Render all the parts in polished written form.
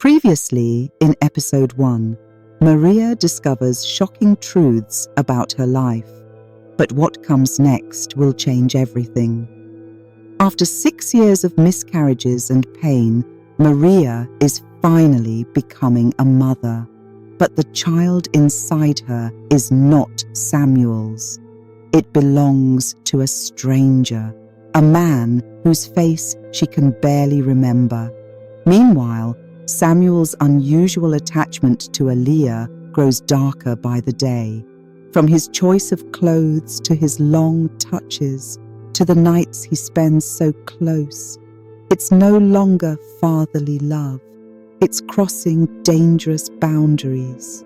Previously, in episode 1, Maria discovers shocking truths about her life. But what comes next will change everything. After 6 years of miscarriages and pain, Maria is finally becoming a mother. But the child inside her is not Samuel's. It belongs to a stranger, a man whose face she can barely remember. Meanwhile, Samuel's unusual attachment to Aaliyah grows darker by the day. From his choice of clothes to his long touches, to the nights he spends so close. It's no longer fatherly love. It's crossing dangerous boundaries.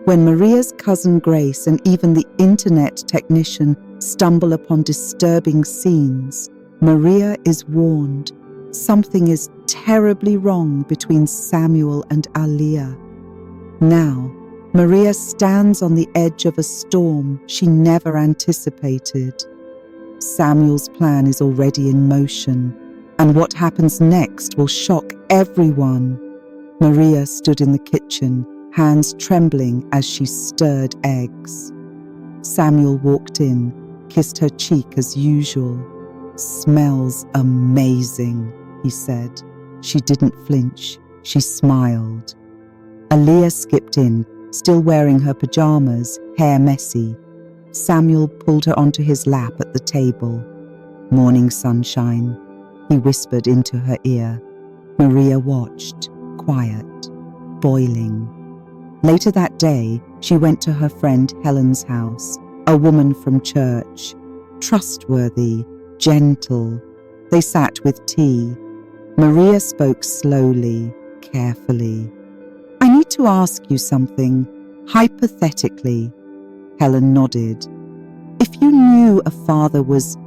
When Maria's cousin Grace and even the internet technician stumble upon disturbing scenes, Maria is warned. Something is terribly wrong between Samuel and Aaliyah. Now, Maria stands on the edge of a storm she never anticipated. Samuel's plan is already in motion, and what happens next will shock everyone. Maria stood in the kitchen, hands trembling as she stirred eggs. Samuel walked in, kissed her cheek as usual. "Smells amazing," he said. She didn't flinch. She smiled. Aaliyah skipped in, still wearing her pajamas, hair messy. Samuel pulled her onto his lap at the table. "Morning sunshine," he whispered into her ear. Maria watched, quiet, boiling. Later that day, she went to her friend Helen's house, a woman from church. Trustworthy, gentle. They sat with tea. Maria spoke slowly, carefully. "I need to ask you something, hypothetically." Helen nodded. "If you knew a father was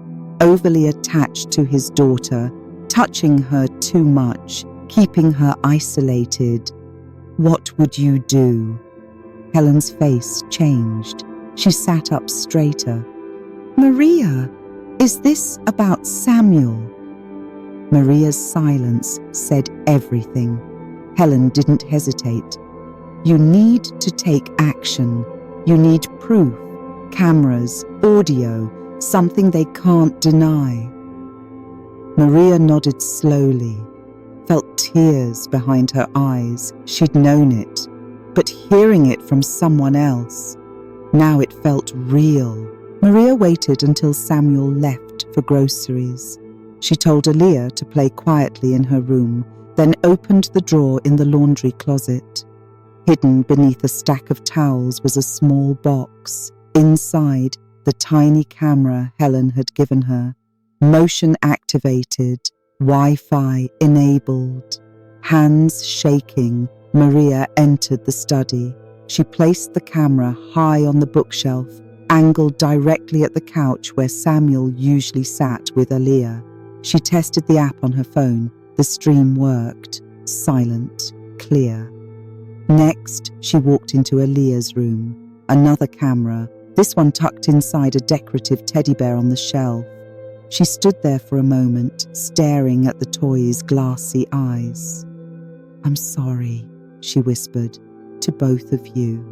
overly attached to his daughter, touching her too much, keeping her isolated, what would you do?" Helen's face changed. She sat up straighter. "Maria, is this about Samuel?" Maria's silence said everything. Helen didn't hesitate. "You need to take action. You need proof, cameras, audio, something they can't deny." Maria nodded slowly, felt tears behind her eyes. She'd known it, but hearing it from someone else, now it felt real. Maria waited until Samuel left for groceries. She told Aaliyah to play quietly in her room, then opened the drawer in the laundry closet. Hidden beneath a stack of towels was a small box. Inside, the tiny camera Helen had given her. Motion activated, Wi-Fi enabled. Hands shaking, Maria entered the study. She placed the camera high on the bookshelf, angled directly at the couch where Samuel usually sat with Aaliyah. She tested the app on her phone. The stream worked. Silent, clear. Next, she walked into Aaliyah's room. Another camera, this one tucked inside a decorative teddy bear on the shelf. She stood there for a moment, staring at the toy's glassy eyes. "I'm sorry," she whispered, "to both of you."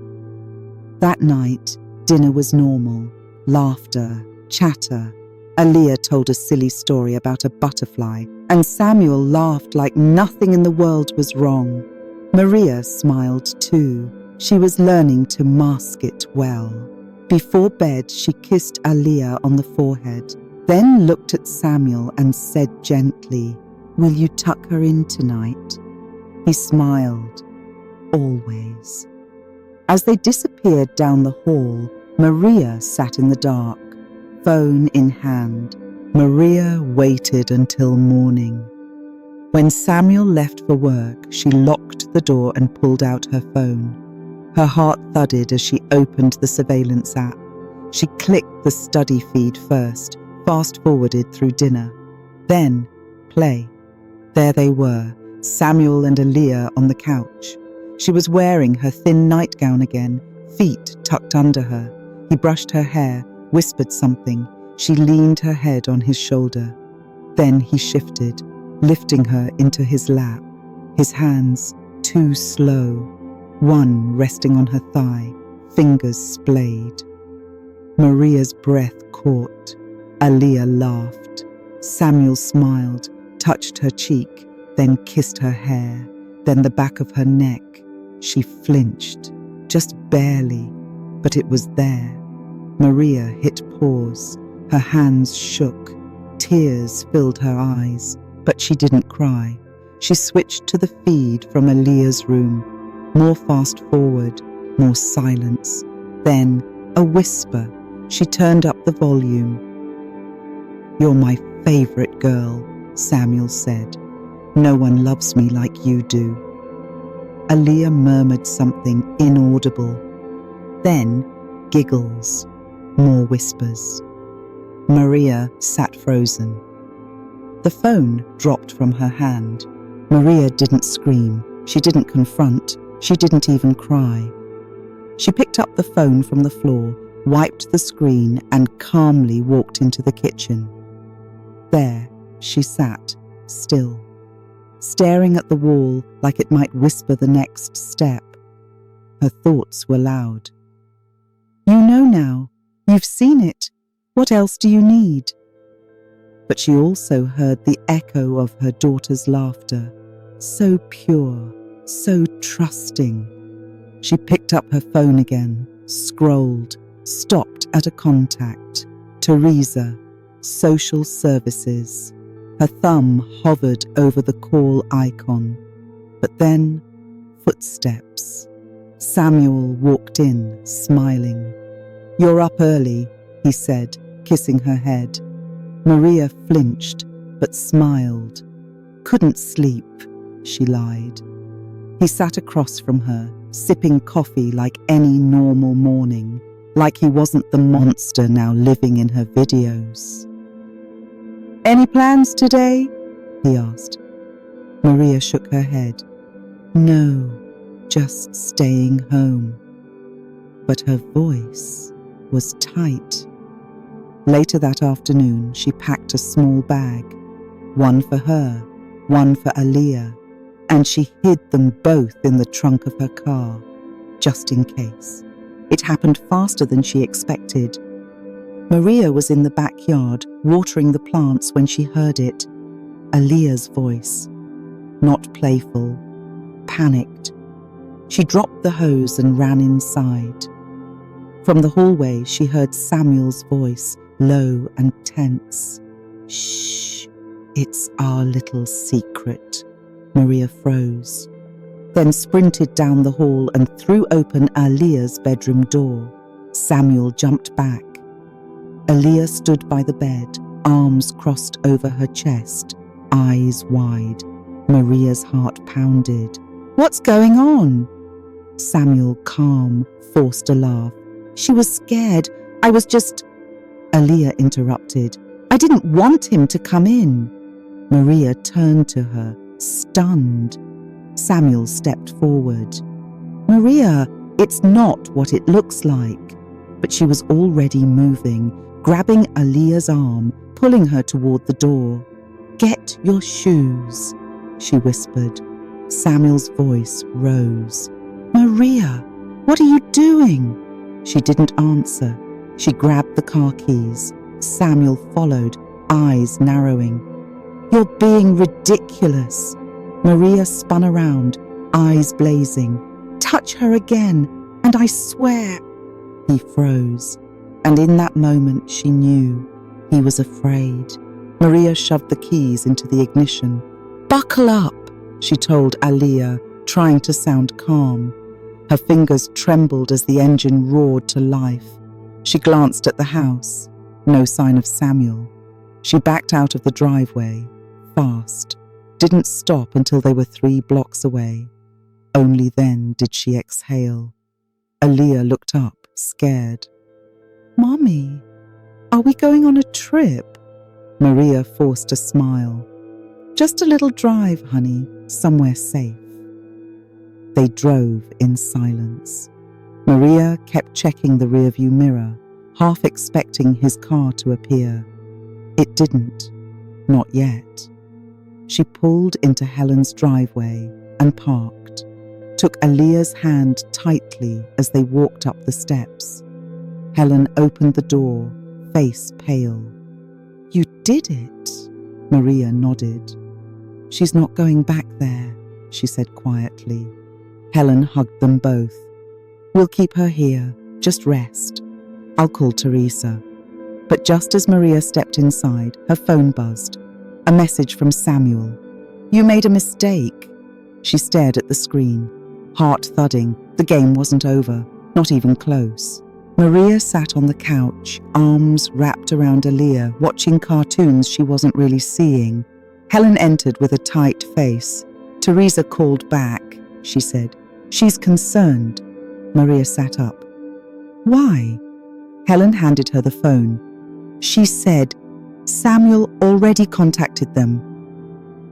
That night, dinner was normal. Laughter, chatter. Aaliyah told a silly story about a butterfly, and Samuel laughed like nothing in the world was wrong. Maria smiled too. She was learning to mask it well. Before bed, she kissed Aaliyah on the forehead, then looked at Samuel and said gently, "Will you tuck her in tonight?" He smiled. Always. As they disappeared down the hall, Maria sat in the dark, phone in hand. Maria waited until morning. When Samuel left for work, she locked the door and pulled out her phone. Her heart thudded as she opened the surveillance app. She clicked the study feed first, fast-forwarded through dinner. Then, play. There they were, Samuel and Aaliyah on the couch. She was wearing her thin nightgown again, feet tucked under her. He brushed her hair, whispered something. She leaned her head on his shoulder. Then he shifted, lifting her into his lap. His hands too slow, one resting on her thigh, fingers splayed. Maria's breath caught. Aaliyah laughed. Samuel smiled, touched her cheek, then kissed her hair, then the back of her neck. She flinched, just barely, but it was there. Maria hit pause. Her hands shook. Tears filled her eyes, but she didn't cry. She switched to the feed from Aaliyah's room. More fast forward, more silence. Then a whisper. She turned up the volume. "You're my favorite girl," Samuel said. "No one loves me like you do." Aaliyah murmured something inaudible. Then giggles. More whispers. Maria sat frozen. The phone dropped from her hand. Maria didn't scream. She didn't confront. She didn't even cry. She picked up the phone from the floor, wiped the screen, and calmly walked into the kitchen. There she sat, still, staring at the wall like it might whisper the next step. Her thoughts were loud. "You know now. You've seen it. What else do you need?" But she also heard the echo of her daughter's laughter, so pure, so trusting. She picked up her phone again, scrolled, stopped at a contact. Teresa, social services. Her thumb hovered over the call icon. But then, footsteps. Samuel walked in, smiling. "You're up early," he said, kissing her head. Maria flinched, but smiled. "Couldn't sleep," she lied. He sat across from her, sipping coffee like any normal morning, like he wasn't the monster now living in her videos. "Any plans today?" he asked. Maria shook her head. "No, just staying home." But her voice was tight. Later that afternoon, she packed a small bag, one for her, one for Aaliyah, and she hid them both in the trunk of her car, just in case. It happened faster than she expected. Maria was in the backyard, watering the plants when she heard it. Aaliyah's voice. Not playful, panicked. She dropped the hose and ran inside. From the hallway, she heard Samuel's voice, low and tense. "Shh, it's our little secret." Maria froze, then sprinted down the hall and threw open Aaliyah's bedroom door. Samuel jumped back. Aaliyah stood by the bed, arms crossed over her chest, eyes wide. Maria's heart pounded. "What's going on?" Samuel, calm, forced a laugh. "She was scared. I was just—" Aaliyah interrupted. "I didn't want him to come in." Maria turned to her, stunned. Samuel stepped forward. "Maria, it's not what it looks like." But she was already moving, grabbing Aaliyah's arm, pulling her toward the door. "Get your shoes," she whispered. Samuel's voice rose. "Maria, what are you doing?" She didn't answer. She grabbed the car keys. Samuel followed, eyes narrowing. "You're being ridiculous." Maria spun around, eyes blazing. "Touch her again, and I swear—" He froze, and in that moment she knew he was afraid. Maria shoved the keys into the ignition. "Buckle up," she told Aaliyah, trying to sound calm. Her fingers trembled as the engine roared to life. She glanced at the house. No sign of Samuel. She backed out of the driveway, fast. Didn't stop until they were 3 blocks away. Only then did she exhale. Aaliyah looked up, scared. "Mommy, are we going on a trip?" Maria forced a smile. "Just a little drive, honey, somewhere safe." They drove in silence. Maria kept checking the rearview mirror, half expecting his car to appear. It didn't. Not yet. She pulled into Helen's driveway and parked. took Aaliyah's hand tightly as they walked up the steps. Helen opened the door, face pale. "You did it," Maria nodded. "She's not going back there," she said quietly. Helen hugged them both. "We'll keep her here. Just rest. I'll call Teresa." But just as Maria stepped inside, her phone buzzed. A message from Samuel. "You made a mistake." She stared at the screen, heart thudding. The game wasn't over, not even close. Maria sat on the couch, arms wrapped around Aaliyah, watching cartoons she wasn't really seeing. Helen entered with a tight face. "Teresa called back," she said. "She's concerned." Maria sat up. "Why?" Helen handed her the phone. She said, "Samuel already contacted them."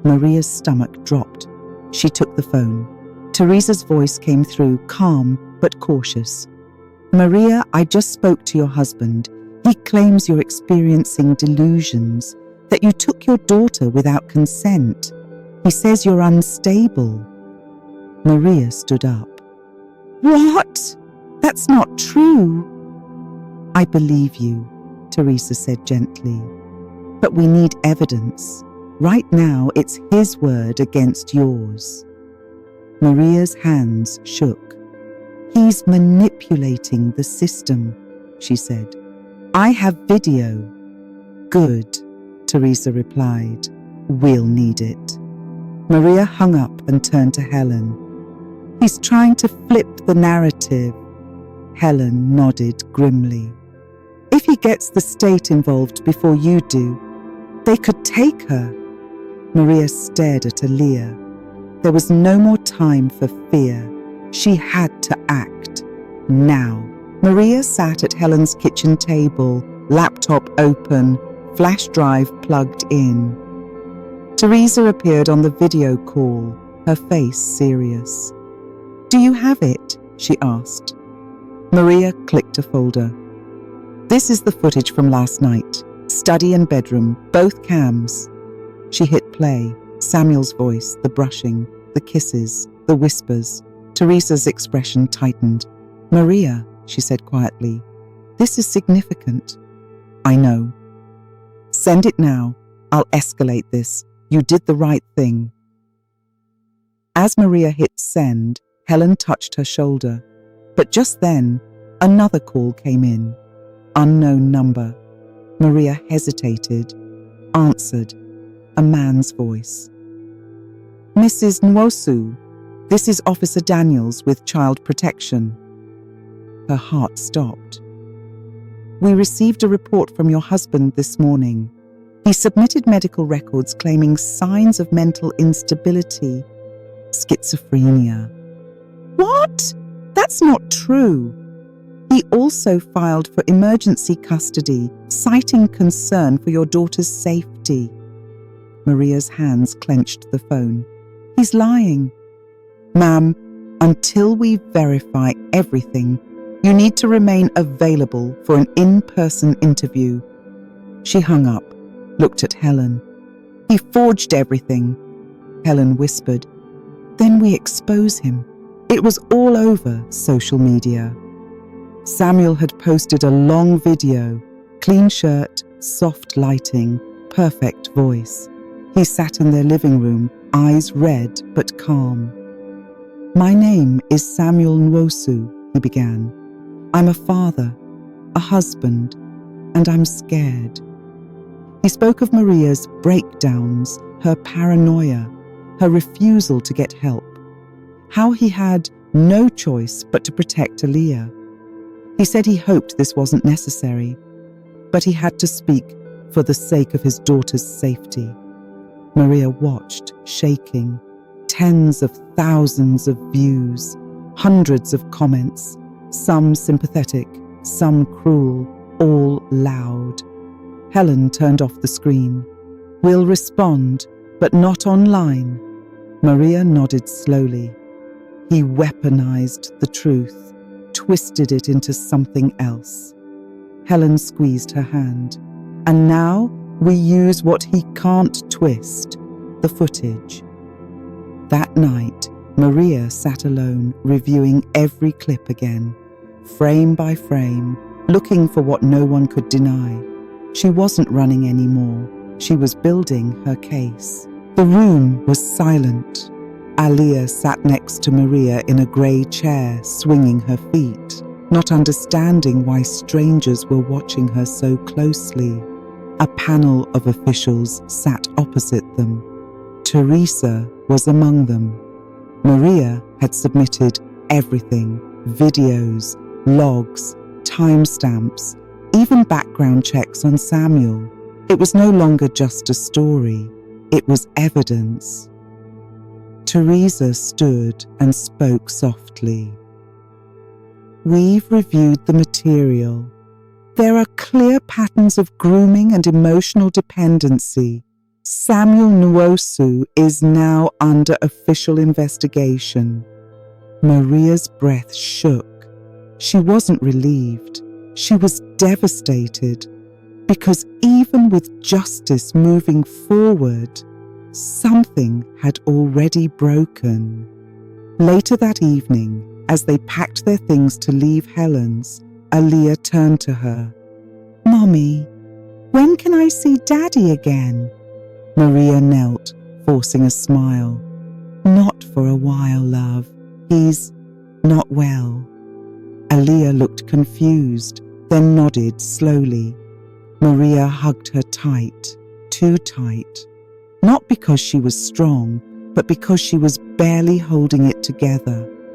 Maria's stomach dropped. She took the phone. Teresa's voice came through, calm but cautious. "Maria, I just spoke to your husband. He claims you're experiencing delusions, that you took your daughter without consent. He says you're unstable." Maria stood up. "What? That's not true." "I believe you," Teresa said gently. "But we need evidence. Right now, it's his word against yours." Maria's hands shook. "He's manipulating the system," she said. "I have video." "Good," Teresa replied. "We'll need it." Maria hung up and turned to Helen. "He's trying to flip the narrative." Helen nodded grimly. "If he gets the state involved before you do, they could take her." Maria stared at Aaliyah. There was no more time for fear. She had to act. Now. Maria sat at Helen's kitchen table, laptop open, flash drive plugged in. Teresa appeared on the video call, her face serious. "Do you have it?" she asked. Maria clicked a folder. "This is the footage from last night. Study and bedroom, both cams." She hit play. Samuel's voice, the brushing, the kisses, the whispers. Teresa's expression tightened. "Maria," she said quietly, "this is significant." "I know." "Send it now. I'll escalate this. You did the right thing." As Maria hit send, Helen touched her shoulder. But just then, another call came in. Unknown number. Maria hesitated, answered. A man's voice. "Mrs. Nwosu, this is Officer Daniels with Child Protection." Her heart stopped. "We received a report from your husband this morning. He submitted medical records claiming signs of mental instability, schizophrenia." "What? That's not true." "He also filed for emergency custody, citing concern for your daughter's safety." Maria's hands clenched the phone. "He's lying." "Ma'am, until we verify everything, you need to remain available for an in-person interview." She hung up, looked at Helen. "He forged everything," Helen whispered. "Then we expose him." It was all over social media. Samuel had posted a long video, clean shirt, soft lighting, perfect voice. He sat in their living room, eyes red but calm. "My name is Samuel Nwosu," he began. "I'm a father, a husband, and I'm scared." He spoke of Maria's breakdowns, her paranoia, her refusal to get help, how he had no choice but to protect Aaliyah. He said he hoped this wasn't necessary, but he had to speak for the sake of his daughter's safety. Maria watched, shaking. Tens of thousands of views, hundreds of comments, some sympathetic, some cruel, all loud. Helen turned off the screen. "We'll respond, but not online." Maria nodded slowly. He weaponized the truth, twisted it into something else. Helen squeezed her hand. "And now we use what he can't twist, the footage." That night, Maria sat alone, reviewing every clip again, frame by frame, looking for what no one could deny. She wasn't running anymore. She was building her case. The room was silent. Aliyah sat next to Maria in a grey chair, swinging her feet, not understanding why strangers were watching her so closely. A panel of officials sat opposite them. Teresa was among them. Maria had submitted everything: videos, logs, timestamps, even background checks on Samuel. It was no longer just a story, it was evidence. Teresa stood and spoke softly. "We've reviewed the material. There are clear patterns of grooming and emotional dependency. Samuel Nwosu is now under official investigation." Maria's breath shook. She wasn't relieved. She was devastated, because even with justice moving forward, something had already broken. Later that evening, as they packed their things to leave Helen's, Aliyah turned to her. "Mommy, when can I see Daddy again?" Maria knelt, forcing a smile. "Not for a while, love. He's not well." Aliyah looked confused, then nodded slowly. Maria hugged her tight, too tight. Not because she was strong, but because she was barely holding it together.